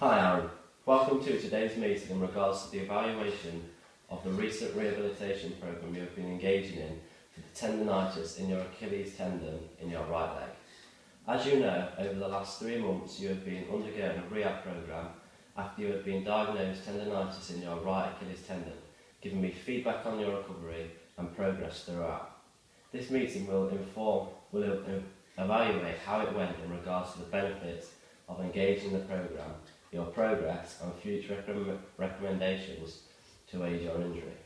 Hi Aaron, welcome to today's meeting in regards to the evaluation of the recent rehabilitation programme you have been engaging in for the tendonitis in your Achilles tendon in your right leg. As you know, over the last 3 months you have been undergoing a rehab programme after you had been diagnosed tendonitis in your right Achilles tendon, giving me feedback on your recovery and progress throughout. This meeting will evaluate how it went in regards to the benefits of engaging in the programme, your progress and future recommendations to aid your injury.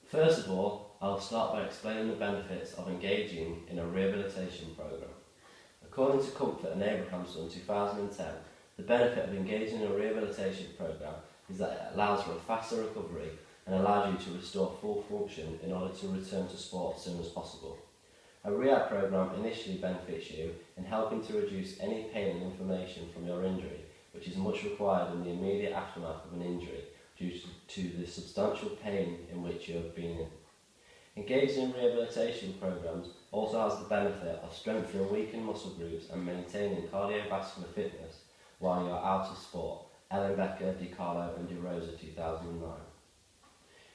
First of all, I'll start by explaining the benefits of engaging in a rehabilitation programme. According to Comfort and Abrahamson in 2010, the benefit of engaging in a rehabilitation programme is that it allows for a faster recovery and allows you to restore full function in order to return to sport as soon as possible. A rehab programme initially benefits you in helping to reduce any pain and inflammation from your injury, which is much required in the immediate aftermath of an injury due to the substantial pain in which you have been in. Engaging in rehabilitation programmes also has the benefit of strengthening weakened muscle groups and maintaining cardiovascular fitness while you are out of sport. Ellen Becker, Di Carlo and Di Rosa 2009.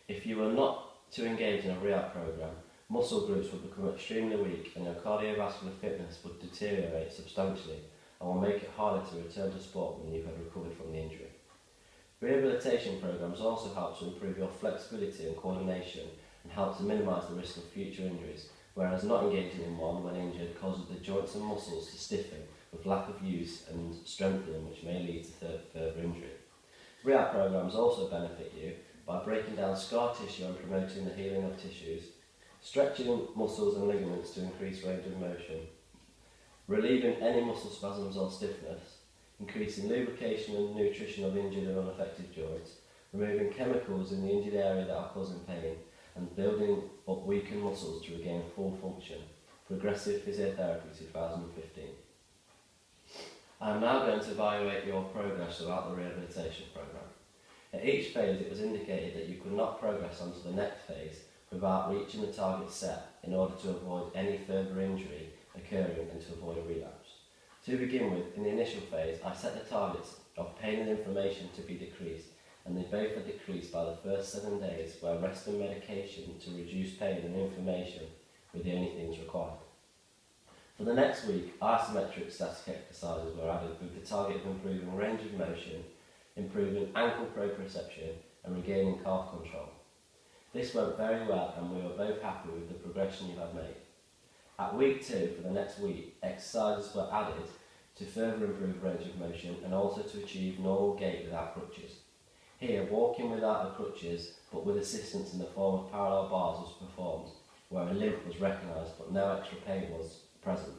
If you are not to engage in a rehab programme, muscle groups will become extremely weak and your cardiovascular fitness would deteriorate substantially and will make it harder to return to sport when you have recovered from the injury. Rehabilitation programmes also help to improve your flexibility and coordination and help to minimise the risk of future injuries, whereas not engaging in one when injured causes the joints and muscles to stiffen with lack of use and strengthening, which may lead to further injury. Rehab programmes also benefit you by breaking down scar tissue and promoting the healing of tissues, stretching muscles and ligaments to increase range of motion, relieving any muscle spasms or stiffness, increasing lubrication and nutrition of injured and unaffected joints, removing chemicals in the injured area that are causing pain, and building up weakened muscles to regain full function. Progressive Physiotherapy 2015. I am now going to evaluate your progress throughout the rehabilitation programme. At each phase it was indicated that you could not progress onto the next phase without reaching the target set in order to avoid any further injury occurring and to avoid a relapse. To begin with, in the initial phase, I set the targets of pain and inflammation to be decreased, and they both are decreased by the first 7 days, where rest and medication to reduce pain and inflammation were the only things required. For the next week, isometric static exercises were added with the target of improving range of motion, improving ankle proprioception and regaining calf control. This went very well and we were both happy with the progression you had made. At week 2, for the next week, exercises were added to further improve range of motion and also to achieve normal gait without crutches. Here, walking without the crutches but with assistance in the form of parallel bars was performed, where a limp was recognised but no extra pain was present.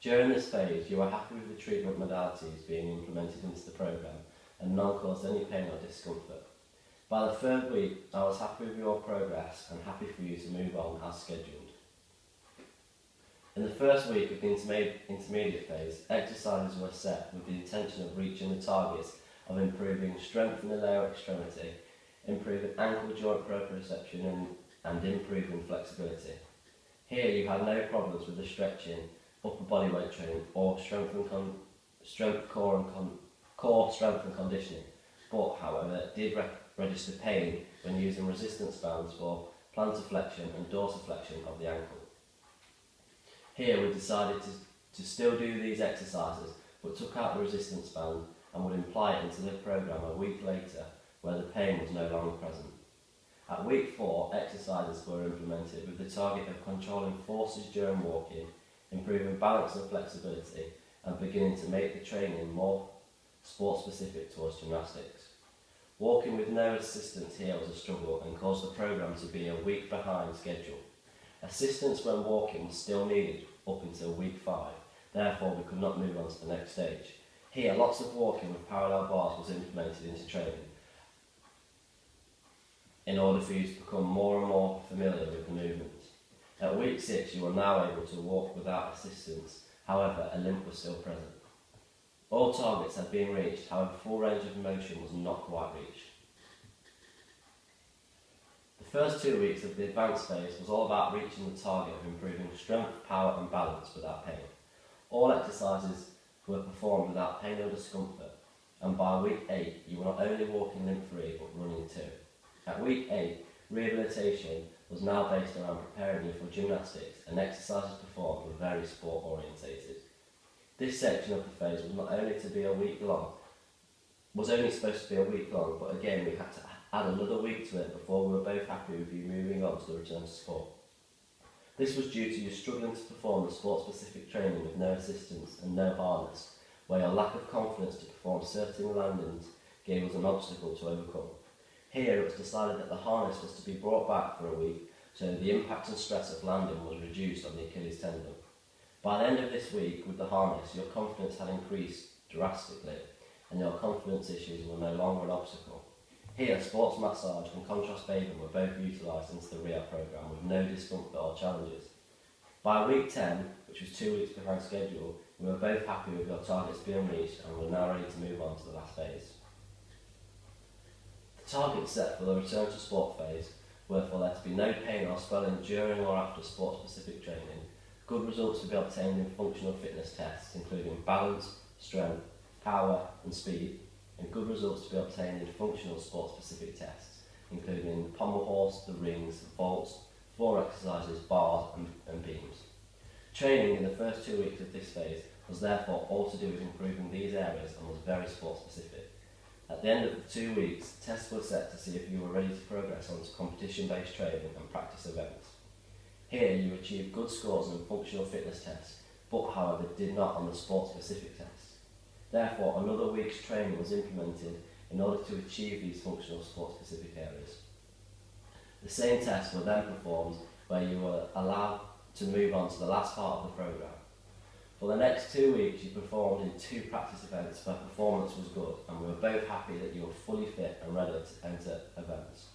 During this phase, you were happy with the treatment modalities being implemented into the programme and none caused any pain or discomfort. By the 3rd week, I was happy with your progress and happy for you to move on as scheduled. In the first week of the intermediate phase, exercises were set with the intention of reaching the targets of improving strength in the lower extremity, improving ankle joint proprioception and improving flexibility. Here you had no problems with the stretching, upper body weight training or core strength and conditioning, but however it did register pain when using resistance bands for plantar flexion and dorsiflexion of the ankle. Here we decided to still do these exercises but took out the resistance band and would imply it into the programme a week later where the pain was no longer present. At week 4, exercises were implemented with the target of controlling forces during walking, improving balance and flexibility and beginning to make the training more sport-specific towards gymnastics. Walking with no assistance here was a struggle and caused the programme to be a week behind schedule. Assistance when walking was still needed up until week 5, therefore we could not move on to the next stage. Here, lots of walking with parallel bars was implemented into training in order for you to become more and more familiar with the movements. At week 6, you are now able to walk without assistance, however a limp was still present. All targets had been reached, however full range of motion was not quite reached. The first 2 weeks of the advanced phase was all about reaching the target of improving strength, power and balance without pain. All exercises were performed without pain or discomfort, and by week 8 you were not only walking limb-free but running too. At week 8, rehabilitation was now based around preparing you for gymnastics, and exercises performed were very sport orientated. This section of the phase was not only to be a week long, was only supposed to be a week long, but again we had to add another week to it before we were both happy with you moving on to the return to sport. This was due to you struggling to perform the sport-specific training with no assistance and no harness, where your lack of confidence to perform certain landings gave us an obstacle to overcome. Here it was decided that the harness was to be brought back for a week so the impact and stress of landing was reduced on the Achilles tendon. By the end of this week, with the harness, your confidence had increased drastically and your confidence issues were no longer an obstacle. Here, sports massage and contrast bathing were both utilised into the Rehab programme with no discomfort or challenges. By week 10, which was 2 weeks behind schedule, we were both happy with your targets being reached and were now ready to move on to the last phase. The targets set for the return to sport phase were for there to be no pain or swelling during or after sport-specific training, good results to be obtained in functional fitness tests including balance, strength, power and speed, and good results to be obtained in functional sport-specific tests including pommel horse, the rings, vaults, floor exercises, bars and beams. Training in the first 2 weeks of this phase was therefore all to do with improving these areas and was very sport-specific. At the end of the 2 weeks, tests were set to see if you were ready to progress onto competition-based training and practice events. Here you achieved good scores on functional fitness tests, but however did not on the sport-specific tests. Therefore, another week's training was implemented in order to achieve these functional sport-specific areas. The same tests were then performed where you were allowed to move on to the last part of the programme. For the next 2 weeks you performed in 2 practice events where performance was good and we were both happy that you were fully fit and ready to enter events.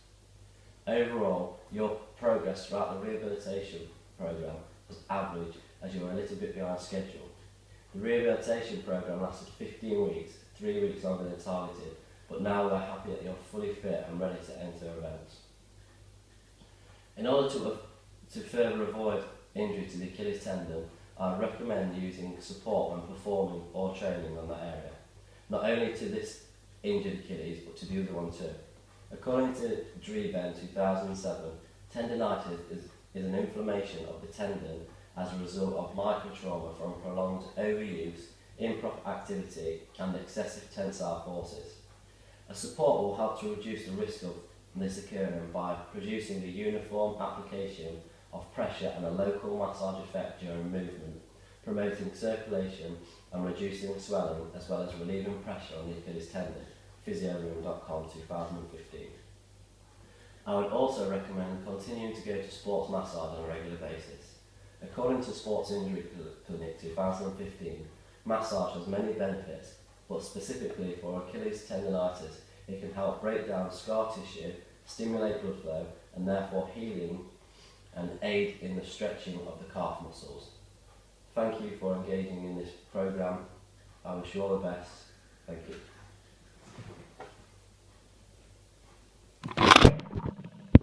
Overall, your progress throughout the rehabilitation programme was average as you were a little bit behind schedule. The rehabilitation programme lasted 15 weeks, 3 weeks longer than targeted, but now we're happy that you're fully fit and ready to enter events. In order to further avoid injury to the Achilles tendon, I recommend using support when performing or training on that area, not only to this injured Achilles but to the other one too. According to Rehab 2007, tendonitis is an inflammation of the tendon as a result of microtrauma from prolonged overuse, improper activity and excessive tensile forces. A support will help to reduce the risk of this occurring by producing a uniform application of pressure and a local massage effect during movement, promoting circulation and reducing swelling as well as relieving pressure on the Achilles tendon. Physioroom.com 2015. I would also recommend continuing to go to sports massage on a regular basis. According to Sports Injury Clinic 2015, massage has many benefits, but specifically for Achilles tendonitis, it can help break down scar tissue, stimulate blood flow, and therefore healing and aid in the stretching of the calf muscles. Thank you for engaging in this programme. I wish you all the best. Thank you.